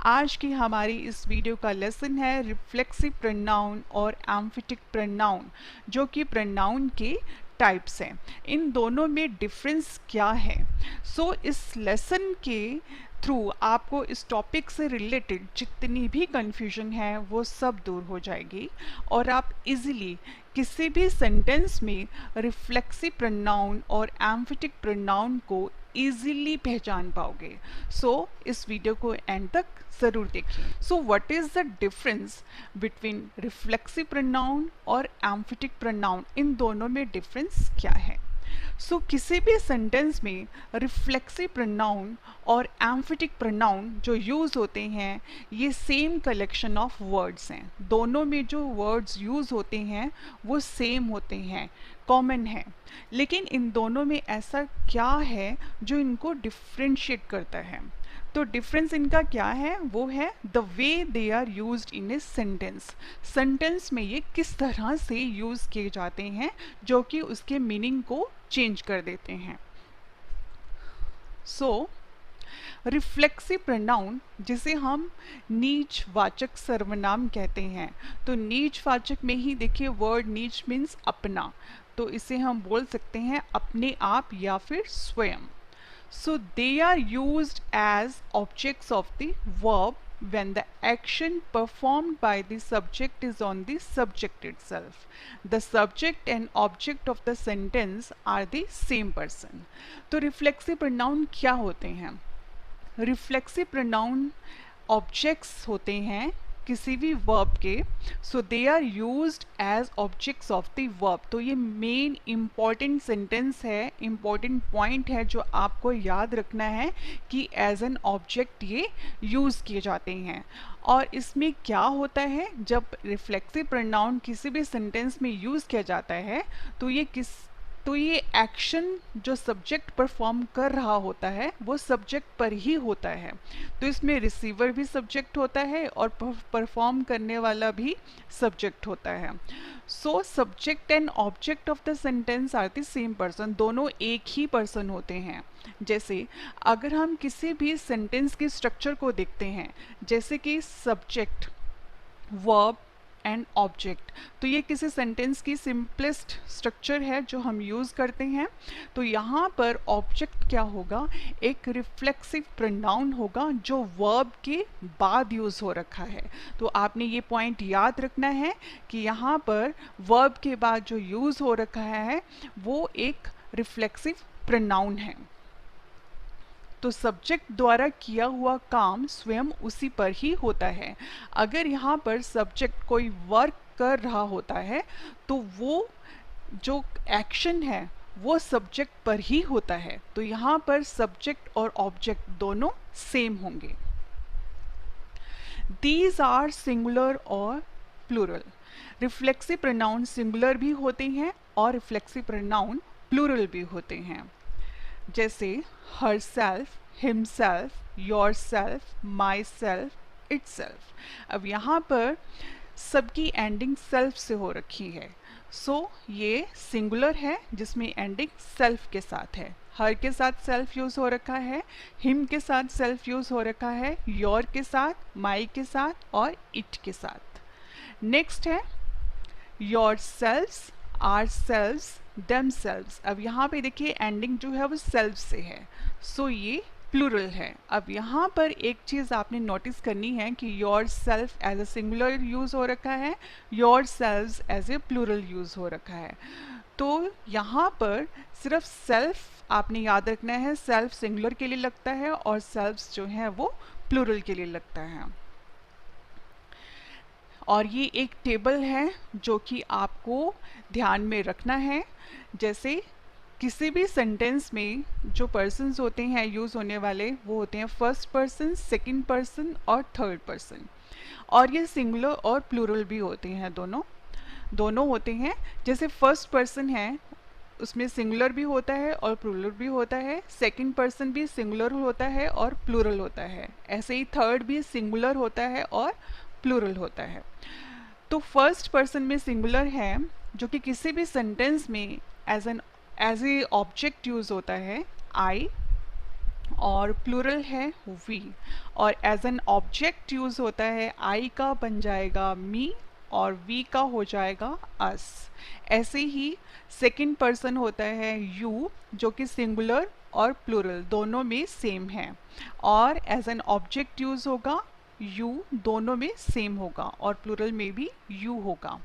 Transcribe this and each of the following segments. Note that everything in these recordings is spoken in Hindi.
आज की हमारी इस वीडियो का लेसन है रिफ्लेक्सिव प्रोनाउन और एम्फेटिक प्रोनाउन, जो कि प्रोनाउन के टाइप्स हैं। इन दोनों में डिफरेंस क्या है? इस लेसन के थ्रू आपको इस टॉपिक से रिलेटेड जितनी भी कंफ्यूजन है वो सब दूर हो जाएगी और आप इजीली किसी भी सेंटेंस में रिफ्लेक्सिव प्रोनाउन और एम्फेटिक प्रोनाउन को इजीली पहचान पाओगे। इस वीडियो को एंड तक ज़रूर देखिए। What is the difference between reflexive pronoun और एम्फेटिक प्रोनाउन? इन दोनों में डिफरेंस क्या है? किसी भी सेंटेंस में रिफ्लेक्सिव प्रोनाउन और एम्फेटिक प्रोनाउन जो यूज़ होते हैं ये सेम कलेक्शन ऑफ वर्ड्स हैं। दोनों में जो वर्ड्स यूज़ होते हैं वो सेम होते हैं, कॉमन है। लेकिन इन दोनों में ऐसा क्या है जो इनको डिफ्रेंशिएट करता है? तो डिफरेंस इनका क्या है? वो है the way they are used in a sentence. Sentence में ये किस तरह से यूज़ किए जाते हैं जो कि उसके मीनिंग को चेंज कर देते हैं। रिफ्लेक्सिव प्रोनाउन जिसे हम नीच वाचक सर्वनाम कहते हैं, तो नीच वाचक में ही देखिए वर्ड नीच मीन्स अपना, तो इसे हम बोल सकते हैं अपने आप या फिर स्वयं। They are used as objects of the verb when the action performed by the subject is on the subject itself. The subject and object of the sentence are the same person. तो reflexive pronoun क्या होते हैं? Reflexive pronoun objects होते हैं किसी भी वर्ब के, they are used as objects of the verb. तो ये मेन इम्पॉर्टेंट सेंटेंस है, इम्पॉर्टेंट पॉइंट है जो आपको याद रखना है कि एज एन ऑब्जेक्ट ये यूज़ किए जाते हैं। और इसमें क्या होता है, जब रिफ्लेक्सिव प्रोनाउन किसी भी सेंटेंस में यूज़ किया जाता है तो ये एक्शन जो सब्जेक्ट परफॉर्म कर रहा होता है वो सब्जेक्ट पर ही होता है। तो इसमें रिसीवर भी सब्जेक्ट होता है और परफॉर्म करने वाला भी सब्जेक्ट होता है। Subject and object of the sentence are the same person, दोनों एक ही पर्सन होते हैं। जैसे अगर हम किसी भी सेंटेंस की स्ट्रक्चर को देखते हैं, जैसे कि सब्जेक्ट, वर्ब एंड ऑब्जेक्ट, तो ये किसी सेंटेंस की सिंपलेस्ट स्ट्रक्चर है जो हम यूज़ करते हैं। तो यहाँ पर ऑब्जेक्ट क्या होगा? एक रिफ्लेक्सिव प्रोनाउन होगा जो वर्ब के बाद यूज़ हो रखा है। तो आपने ये पॉइंट याद रखना है कि यहाँ पर वर्ब के बाद जो यूज़ हो रखा है वो एक रिफ्लेक्सिव प्रोनाउन है। तो सब्जेक्ट द्वारा किया हुआ काम स्वयं उसी पर ही होता है। अगर यहाँ पर सब्जेक्ट कोई वर्क कर रहा होता है तो वो जो एक्शन है वो सब्जेक्ट पर ही होता है। तो यहाँ पर सब्जेक्ट और ऑब्जेक्ट दोनों सेम होंगे। दीज आर सिंगुलर और प्लूरल। रिफ्लेक्सिव प्रोनाउन सिंगुलर भी होते हैं और रिफ्लेक्सिव प्रोनाउन प्लूरल भी होते हैं। जैसे her self, himself, your self, my self, it self. अब यहाँ पर सबकी एंडिंग सेल्फ से हो रखी है। ये सिंगुलर है जिसमें एंडिंग सेल्फ के साथ है। हर के साथ सेल्फ यूज़ हो रखा है, हिम के साथ सेल्फ यूज़ हो रखा है, योर के साथ, माई के साथ और इट के साथ। नेक्स्ट है yourselves, ourselves, themselves। अब यहाँ पे देखिए एंडिंग जो है वो सेल्फ से है, ये प्लूरल है। अब यहाँ पर एक चीज़ आपने नोटिस करनी है कि yourself as a singular use हो रखा है, yourselves as a plural use हो रखा है। तो यहाँ पर सिर्फ सेल्फ आपने याद रखना है, सेल्फ सिंगुलर के लिए लगता है और सेल्व्स जो है वो प्लूरल के लिए लगता है। और ये एक टेबल है जो कि आपको ध्यान में रखना है। जैसे किसी भी सेंटेंस में जो पर्सन्स होते हैं यूज़ होने वाले वो होते हैं फर्स्ट पर्सन, सेकंड पर्सन और थर्ड पर्सन। और ये सिंगुलर और प्लूरल भी होते हैं, दोनों होते हैं। जैसे फर्स्ट पर्सन है उसमें सिंगुलर भी होता है और प्लूरल भी होता है, सेकंड पर्सन भी सिंगुलर होता है और प्लूरल होता है, ऐसे ही थर्ड भी सिंगुलर होता है और प्लूरल होता है। तो फर्स्ट पर्सन में सिंगुलर है जो कि किसी भी सेंटेंस में एज ए ऑब्जेक्ट यूज़ होता है, आई। और प्लूरल है वी। और एज एन ऑब्जेक्ट यूज होता है, आई का बन जाएगा मी और वी का हो जाएगा अस। ऐसे ही सेकंड पर्सन होता है यू, जो कि सिंगुलर और प्लूरल दोनों में सेम है, और एज एन ऑब्जेक्ट यूज होगा यू, दोनों में सेम होगा और प्लूरल में भी यू होगा।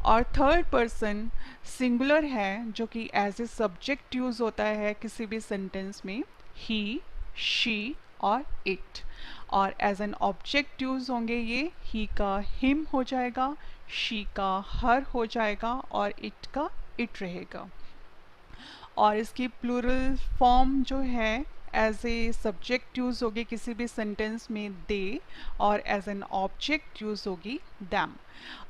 और थर्ड पर्सन सिंगुलर है, जो कि एज ए सब्जेक्ट यूज होता है किसी भी सेंटेंस में, ही, शी और इट। और एज एन ऑब्जेक्ट यूज होंगे ये, ही का हिम हो जाएगा, शी का हर हो जाएगा और इट का इट रहेगा। और इसकी प्लूरल फॉर्म जो है, एज ए सब्जेक्ट यूज होगी किसी भी सेंटेंस में दे, और एज एन ऑब्जेक्ट यूज होगी दैम।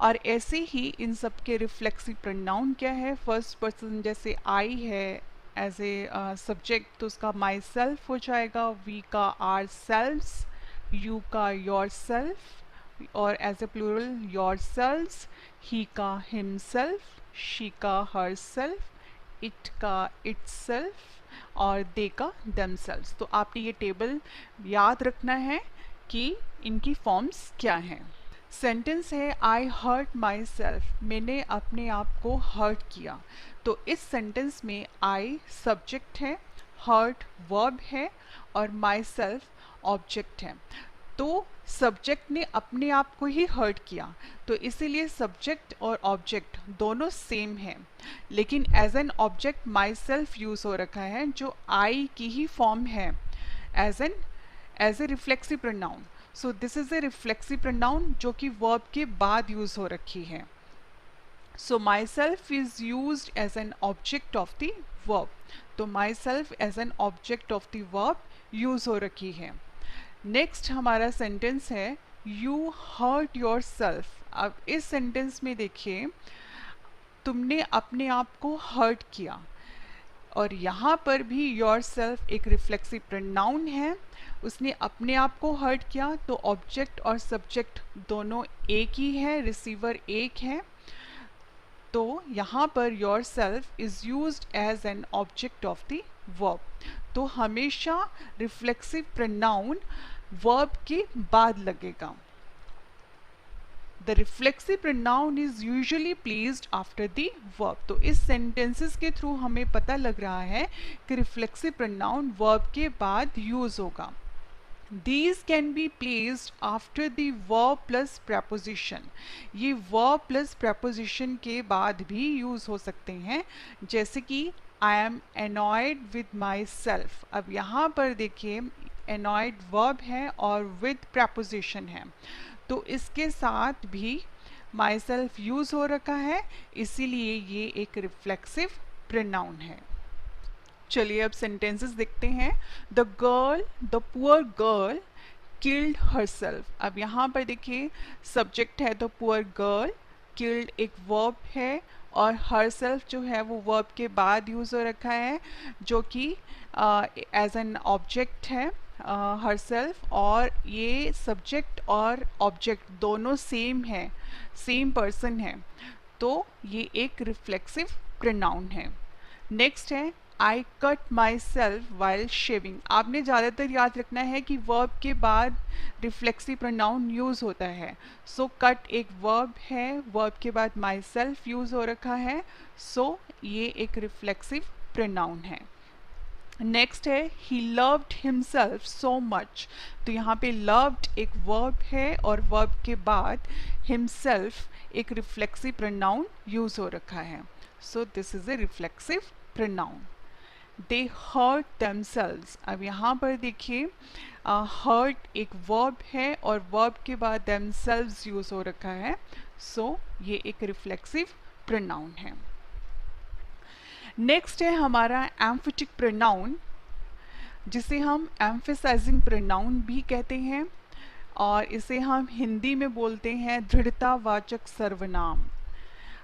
और ऐसे ही इन सब के रिफ्लेक्सिव प्रोनाउन क्या है, फर्स्ट पर्सन जैसे आई है एज ए सब्जेक्ट, तो उसका माई सेल्फ हो जाएगा, वी का आर सेल्व्स, यू का योर सेल्फ, और as a plural yourselves, he का हिमसेल्फ, शी का हर सेल्फ, इट का इटसेल्फ और दे का देमसेल्व्स। तो आपने ये टेबल याद रखना है कि इनकी फॉर्म्स क्या हैं। सेंटेंस है आई हर्ट माई सेल्फ, मैंने अपने आप को हर्ट किया। तो इस सेंटेंस में आई सब्जेक्ट है, हर्ट वर्ब है और माई सेल्फ ऑब्जेक्ट है। तो सब्जेक्ट ने अपने आप को ही हर्ट किया, तो इसीलिए सब्जेक्ट और ऑब्जेक्ट दोनों सेम है। लेकिन as an object myself use हो रखा है, जो आई की ही फॉर्म है as a reflexive pronoun. So this is a reflexive pronoun जो कि वर्ब के बाद यूज हो रखी है। So myself is use as an object of the verb. तो myself as an object of the verb use हो रखी है। नेक्स्ट हमारा सेंटेंस है यू हर्ट योर सेल्फ। अब इस सेंटेंस में देखिए, तुमने अपने आप को हर्ट किया, और यहाँ पर भी योर सेल्फ एक रिफ्लेक्सिव प्रोनाउन है, उसने अपने आप को हर्ट किया, तो ऑब्जेक्ट और सब्जेक्ट दोनों एक ही है, रिसीवर एक है। तो यहाँ पर yourself is used as an object of the verb. तो हमेशा रिफ्लेक्सिव प्रोनाउन वर्ब के बाद लगेगा। The reflexive pronoun is usually placed after the verb. तो इस सेंटेंसेस के थ्रू हमें पता लग रहा है कि रिफ्लेक्सिव प्रोनाउन वर्ब के बाद यूज होगा। These can be placed after the verb plus preposition। ये verb plus preposition के बाद भी यूज हो सकते हैं, जैसे कि I am annoyed with myself। अब यहाँ पर देखिए annoyed verb है और with preposition है, तो इसके साथ भी myself यूज हो रखा है, इसीलिए ये एक रिफ्लेक्सिव प्रोनाउन है। चलिए अब सेंटेंसेस देखते हैं। The poor girl killed herself. अब यहाँ पर देखिए सब्जेक्ट है तो पुअर गर्ल, किल्ड एक वर्ब है, और हरसेल्फ जो है वो वर्ब के बाद यूज हो रखा है, जो कि एज एन ऑब्जेक्ट है हरसेल्फ, और ये सब्जेक्ट और ऑब्जेक्ट दोनों सेम है, सेम पर्सन है, तो ये एक रिफ्लेक्सिव प्रोनाउन है। नेक्स्ट है I cut my self while shaving. आपने ज़्यादातर याद रखना है कि वर्ब के बाद रिफ्लेक्सिव प्रोनाउन यूज़ होता है। सो कट एक वर्ब है, वर्ब के बाद माई सेल्फ यूज़ हो रखा है, सो ये एक रिफ्लेक्सिव प्रोनाउन है। नेक्स्ट है he loved himself so much. तो यहाँ पे लव्ड एक वर्ब है और वर्ब के बाद हिमसेल्फ एक रिफ्लेक्सिव प्रोनाउन यूज़ हो रखा है, so this is a reflexive pronoun. They hurt themselves. अब यहाँ पर देखिए हर्ट एक वर्ब है और वर्ब के बाद देमसेल्व्स यूज हो रखा है, सो ये एक रिफ्लेक्सिव प्रोनाउन है। नेक्स्ट है हमारा एम्फेटिक प्रोनाउन, जिसे हम एम्फेसाइजिंग प्रोनाउन भी कहते हैं, और इसे हम हिंदी में बोलते हैं दृढ़तावाचक सर्वनाम।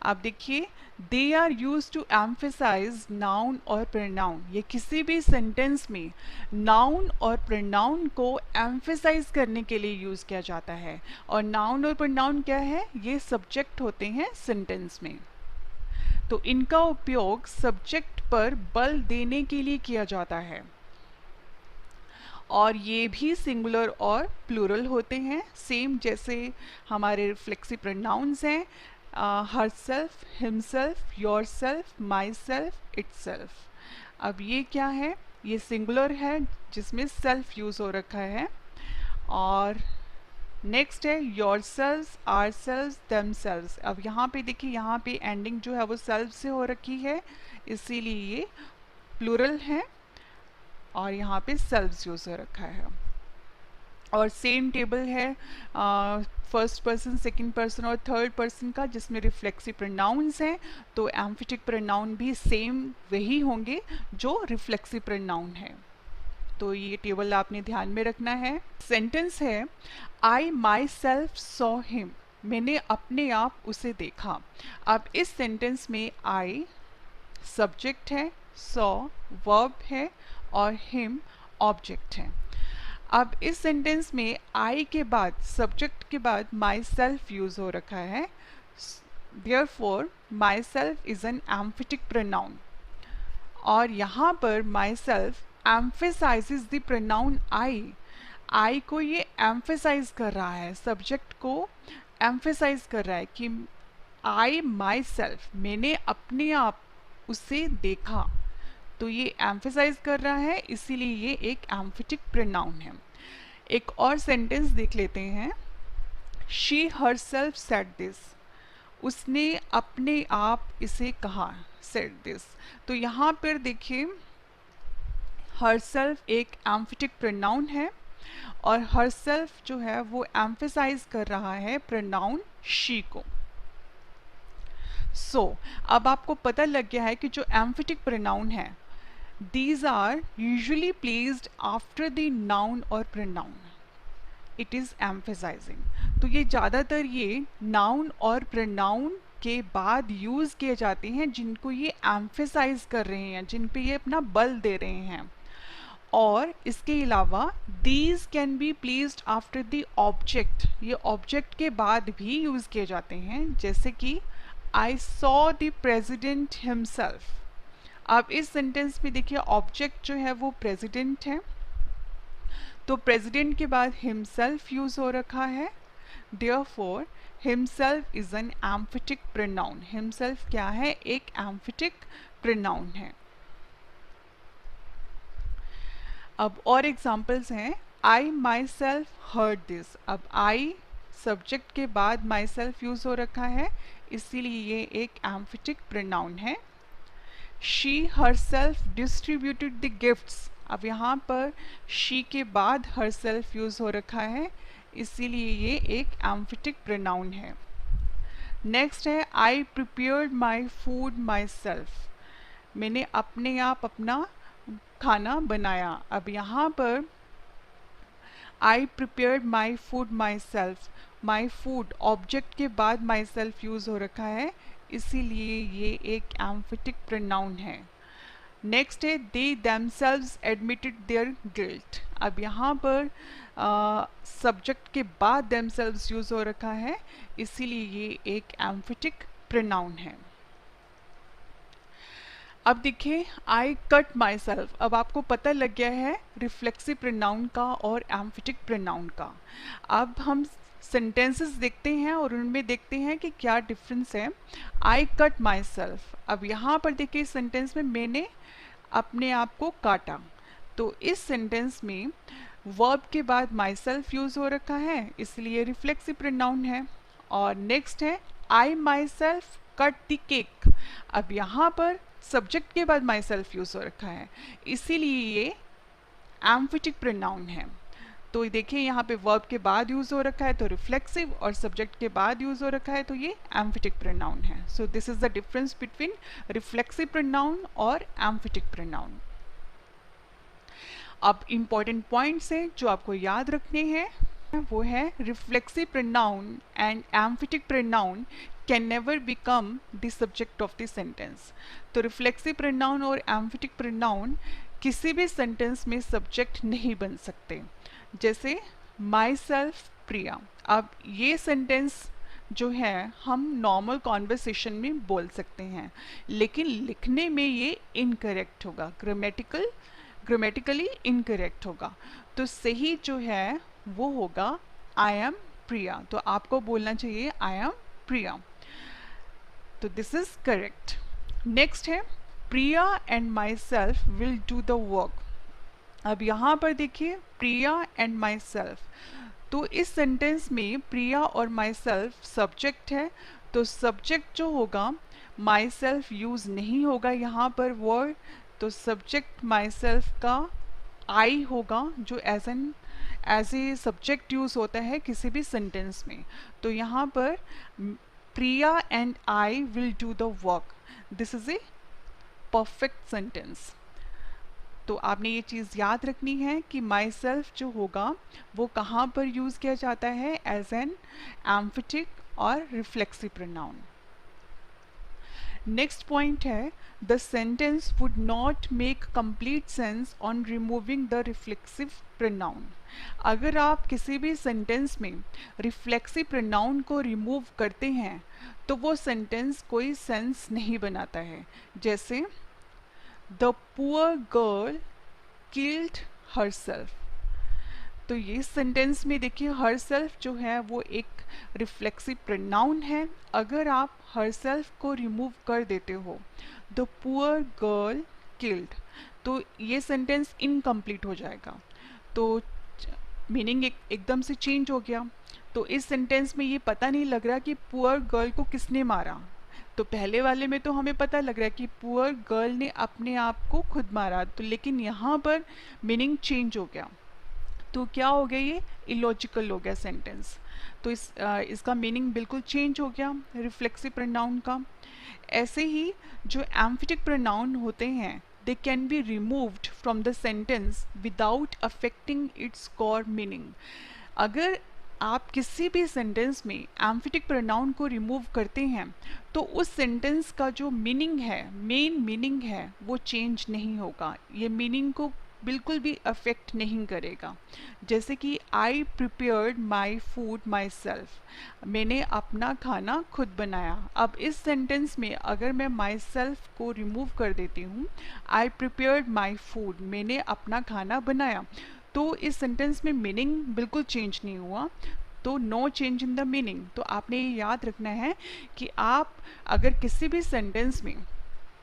आप देखिए they are use to emphasize noun और प्रोनाउन। ये किसी भी सेंटेंस में नाउन और प्रोनाउन को एम्फेसाइज करने के लिए यूज किया जाता है, और नाउन और प्रोनाउन क्या है, ये सब्जेक्ट होते हैं सेंटेंस में, तो इनका उपयोग सब्जेक्ट पर बल देने के लिए किया जाता है। और ये भी सिंगुलर और प्लूरल होते हैं, सेम जैसे हमारे रिफ्लेक्सिव प्रोनाउंस हैं, her self, himself, your self, my self, it self. अब ये क्या है, ये सिंगुलर है जिसमें सेल्फ यूज़ हो रखा है। और नेक्स्ट है yourselves, ourselves, themselves. अब यहाँ पे देखिए, यहाँ पे एंडिंग जो है वो सेल्फ से हो रखी है, इसीलिए ये प्लूरल है और यहाँ पे सेल्व्स यूज़ हो रखा है। और सेम टेबल है फर्स्ट पर्सन, सेकंड पर्सन और थर्ड पर्सन का, जिसमें रिफ्लेक्सिव प्रोनाउंस हैं, तो एम्फेटिक प्रोनाउन भी सेम वही होंगे जो रिफ्लेक्सिव प्रोनाउन है। तो ये टेबल आपने ध्यान में रखना है। सेंटेंस है I my self saw him, मैंने अपने आप उसे देखा। अब इस सेंटेंस में आई सब्जेक्ट है, सॉ वर्ब है और हिम ऑब्जेक्ट है। अब इस सेंटेंस में आई के बाद, सब्जेक्ट के बाद माई सेल्फ यूज हो रखा है, therefore myself is an emphatic pronoun. और यहाँ पर myself emphasises the pronoun I. I को ये एम्फेसाइज कर रहा है, सब्जेक्ट को एम्फेसाइज कर रहा है कि आई माई सेल्फ, मैंने अपने आप उसे देखा। तो ये एम्फेसाइज कर रहा है, इसीलिए ये एक एम्फेटिक प्रोनाउन है। एक और सेंटेंस देख लेते हैं। शी हरसेल्फ सेड दिस, उसने अपने आप इसे कहा, सेड दिस। तो यहाँ पर देखिए हरसेल्फ एक एम्फेटिक प्रोनाउन है और हरसेल्फ जो है वो एम्फेसाइज कर रहा है प्रोनाउन शी को। अब आपको पता लग गया है कि जो एम्फेटिक प्रोनाउन है, these are usually placed after the noun or pronoun. It is emphasizing. तो ये ज़्यादातर ये noun और pronoun के बाद यूज़ किए जाते हैं, जिनको ये emphasize कर रहे हैं, जिन पे ये अपना बल दे रहे हैं। और इसके अलावा these can be placed after the object, ये object के बाद भी यूज़ किए जाते हैं, जैसे कि I saw the president himself। अब इस सेंटेंस में देखिए ऑब्जेक्ट जो है वो प्रेसिडेंट है, तो प्रेसिडेंट के बाद हिमसेल्फ यूज हो रखा है, therefore himself is an emphatic pronoun. Himself क्या है, एक एम्फेटिक प्रोनाउन है। अब और एग्जांपल्स हैं। आई माई सेल्फ हर्ड दिस। अब आई सब्जेक्ट के बाद माई सेल्फ यूज हो रखा है, इसीलिए ये एक एम्फेटिक प्रोनाउन है। She herself distributed the gifts। अब यहाँ पर शी के बाद herself यूज हो रखा है, इसीलिए ये एक एम्फेटिक प्रोनाउन है। नेक्स्ट है आई prepared my food myself, मैंने अपने आप अपना खाना बनाया। अब यहाँ पर आई prepared my food myself, my food object के बाद myself यूज हो रखा है, इसीलिए ये एक एम्फेटिक प्रोनाउन है। नेक्स्ट है दे themselves admitted their guilt। अब यहाँ पर सब्जेक्ट के बाद themselves यूज हो रखा है, इसीलिए ये एक एम्फेटिक प्रोनाउन है। अब देखिए आई कट माई सेल्फ। अब आपको पता लग गया है रिफ्लेक्सिव प्रोनाउन का और एम्फेटिक प्रोनाउन का। अब हम सेंटेंसेस देखते हैं और उनमें देखते हैं कि क्या डिफरेंस है। I cut my self. अब यहाँ पर देखिए इस सेंटेंस में मैंने अपने आप को काटा, तो इस सेंटेंस में वर्ब के बाद माई सेल्फ यूज हो रखा है, इसलिए रिफ्लेक्सिव प्रोनाउन है। और नेक्स्ट है I myself cut the cake. अब यहाँ पर सब्जेक्ट के बाद माई सेल्फ यूज हो रखा है, इसीलिए ये एम्फेटिक प्रोनाउन है। तो देखिए यहाँ पे वर्ब के बाद यूज हो रखा है तो रिफ्लेक्सिव, और सब्जेक्ट के बाद यूज हो रखा है तो ये एम्फेटिक प्रोनाउन है। So this is the difference between reflexive pronoun और एम्फेटिक प्रोनाउन। अब इम्पॉर्टेंट पॉइंट्स हैं जो आपको याद रखने हैं, वो है reflexive pronoun and emphatic pronoun can never become the subject of the sentence. तो रिफ्लेक्सिव प्रोनाउन और एम्फेटिक प्रोनाउन किसी भी सेंटेंस में सब्जेक्ट नहीं बन सकते। जैसे माई सेल्फ प्रिया। अब ये सेंटेंस जो है हम नॉर्मल कॉन्वर्सेशन में बोल सकते हैं, लेकिन लिखने में ये इनकरेक्ट होगा, ग्रामेटिकली इनकरेक्ट होगा। तो सही जो है वो होगा आई एम प्रिया। तो आपको बोलना चाहिए आई एम प्रिया। तो दिस इज करेक्ट। नेक्स्ट है Priya and myself will do the work. अब यहाँ पर देखिए प्रिया एंड माई सेल्फ, तो इस सेंटेंस में प्रिया और माई सेल्फ सब्जेक्ट है। तो सब्जेक्ट जो होगा माई सेल्फ यूज नहीं होगा यहाँ पर वर्ड, तो सब्जेक्ट माई सेल्फ का आई होगा जो एज ए सब्जेक्ट यूज होता है किसी भी सेंटेंस में। तो यहाँ पर Priya and I will do the work, this is a perfect sentence. तो आपने ये चीज़ याद रखनी है कि माई सेल्फ जो होगा वो कहाँ पर यूज़ किया जाता है, एज एन एम्फेटिक और रिफ्लेक्सिव प्रोनाउन। नेक्स्ट पॉइंट है the sentence would not make complete sense on removing the reflexive pronoun. अगर आप किसी भी सेंटेंस में रिफ्लेक्सिव प्रोनाउन को रिमूव करते हैं तो वो सेंटेंस कोई सेंस नहीं बनाता है। जैसे the poor girl killed herself, तो ये सेंटेंस में देखिए हरसेल्फ जो है वो एक रिफ्लेक्सिव प्रोनाउन है। अगर आप हरसेल्फ को रिमूव कर देते हो द पुअर गर्ल किल्ड, तो ये सेंटेंस इनकम्प्लीट हो जाएगा। तो मीनिंग एकदम से चेंज हो गया। तो इस सेंटेंस में ये पता नहीं लग रहा कि पुअर गर्ल को किसने मारा। तो पहले वाले में तो हमें पता लग रहा है कि पुअर गर्ल ने अपने आप को खुद मारा, तो लेकिन यहाँ पर मीनिंग चेंज हो गया। तो क्या हो गया, ये इलॉजिकल हो गया सेंटेंस। तो इसका मीनिंग बिल्कुल चेंज हो गया रिफ्लेक्सिव प्रोनाउन का। ऐसे ही जो एम्फेटिक प्रोनाउन होते हैं they can be removed from the sentence without affecting its core meaning. अगर आप किसी भी सेंटेंस में एम्फेटिक प्रोनाउन को रिमूव करते हैं तो उस सेंटेंस का जो मीनिंग है, मेन मीनिंग है, वो चेंज नहीं होगा। ये मीनिंग को बिल्कुल भी अफेक्ट नहीं करेगा। जैसे कि आई prepared my food my self, मैंने अपना खाना खुद बनाया। अब इस सेंटेंस में अगर मैं माई सेल्फ को रिमूव कर देती हूँ, आई प्रिपेयर्ड माई फूड, मैंने अपना खाना बनाया, तो इस सेंटेंस में मीनिंग बिल्कुल चेंज नहीं हुआ। तो no change in the meaning. तो आपने ये याद रखना है कि आप अगर किसी भी सेंटेंस में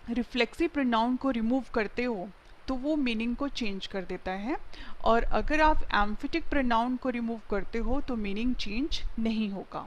रिफ्लेक्सिव प्रोनाउन को रिमूव करते हो तो वो मीनिंग को चेंज कर देता है, और अगर आप एम्फेटिक प्रोनाउन को रिमूव करते हो तो मीनिंग चेंज नहीं होगा।